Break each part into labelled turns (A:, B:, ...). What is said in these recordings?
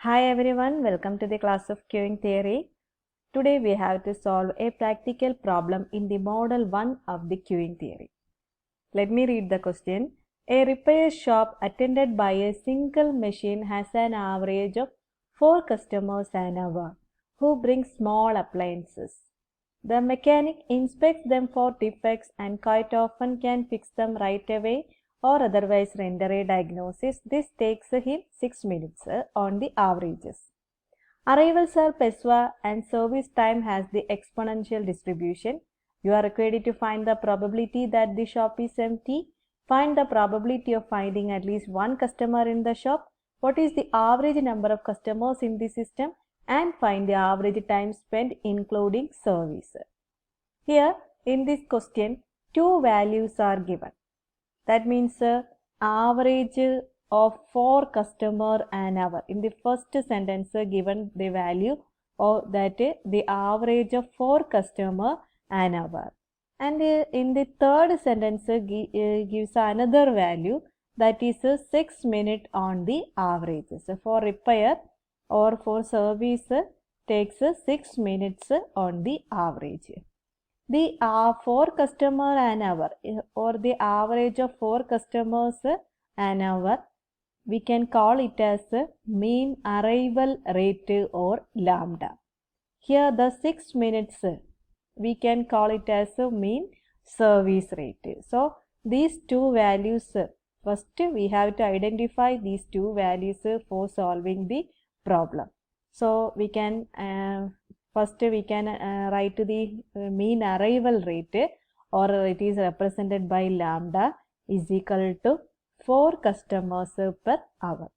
A: Hi everyone, welcome to the class of queuing theory. Today we have to solve a practical problem in the model 1 of the queuing theory. Let me read the question. A repair shop attended by a single machine has an average of 4 customers an hour who bring small appliances. The mechanic inspects them for defects and quite often can fix them right away or otherwise render a diagnosis. This takes him 6 minutes on the averages. Arrivals are peswa and service time has the exponential distribution. You are required to find the probability that the shop is empty. Find the probability of finding at least one customer in the shop. What is the average number of customers in the system? And find the average time spent including service. Here in this question, two values are given. That means average of 4 customer an hour. In the first sentence given the value of that the average of 4 customer an hour. And in the third sentence gives another value, that is 6 minutes on the average. So for repair or for service takes 6 minutes on the average. The 4 customer an hour or the average of 4 customers an hour, we can call it as mean arrival rate or lambda. Here the 6 minutes we can call it as mean service rate. So these two values, first we have to identify these two values for solving the problem. So we can first we can write the mean arrival rate, or it is represented by lambda is equal to 4 customers per hour.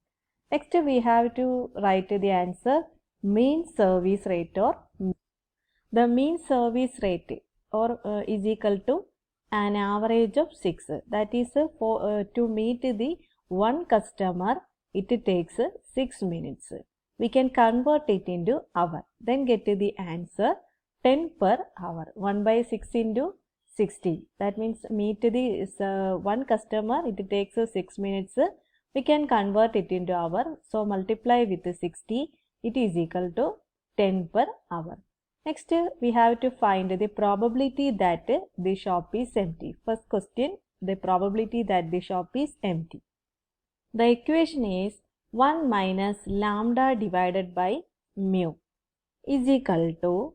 A: Next we have to write the answer mean service rate, or the mean service rate or is equal to an average of 6. That is to meet the one customer it takes 6 minutes. We can convert it into hour. Then get the answer 10 per hour. 1 by 6 into 60. That means meet the one customer it takes 6 minutes. We can convert it into hour. So multiply with 60. It is equal to 10 per hour. Next we have to find the probability that the shop is empty. First question, the probability that the shop is empty. The equation is 1 minus lambda divided by mu is equal to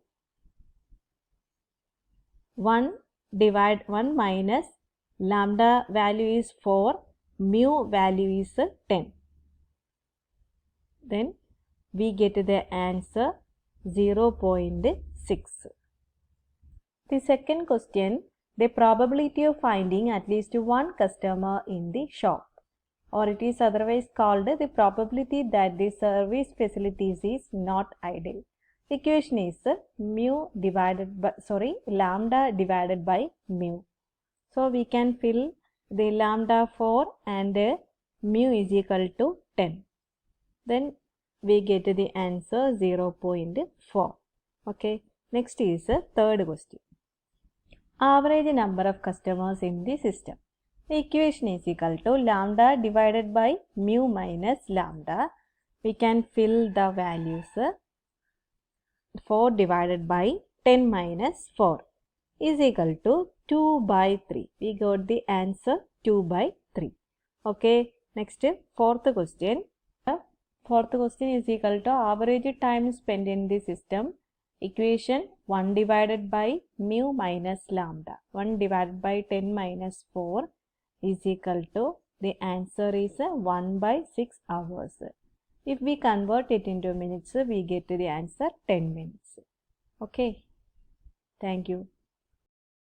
A: 1 minus lambda value is 4, mu value is 10. Then we get the answer 0.6. The second question, the probability of finding at least one customer in the shop, or it is otherwise called the probability that the service facilities is not idle. The equation is lambda divided by mu. So we can fill the lambda 4 and mu is equal to 10. Then we get the answer 0.4. Okay. Next is the third question. Average number of customers in the system. The equation is equal to lambda divided by mu minus lambda. We can fill the values 4 divided by 10 minus 4 is equal to 2 by 3. We got the answer 2 by 3. Okay. Next, fourth question. Fourth question is equal to average time spent in the system. Equation 1 divided by mu minus lambda. 1 divided by 10 minus 4 is equal to, the answer is 1 by 6 hours. If we convert it into minutes, we get the answer 10 minutes. Okay. Thank you.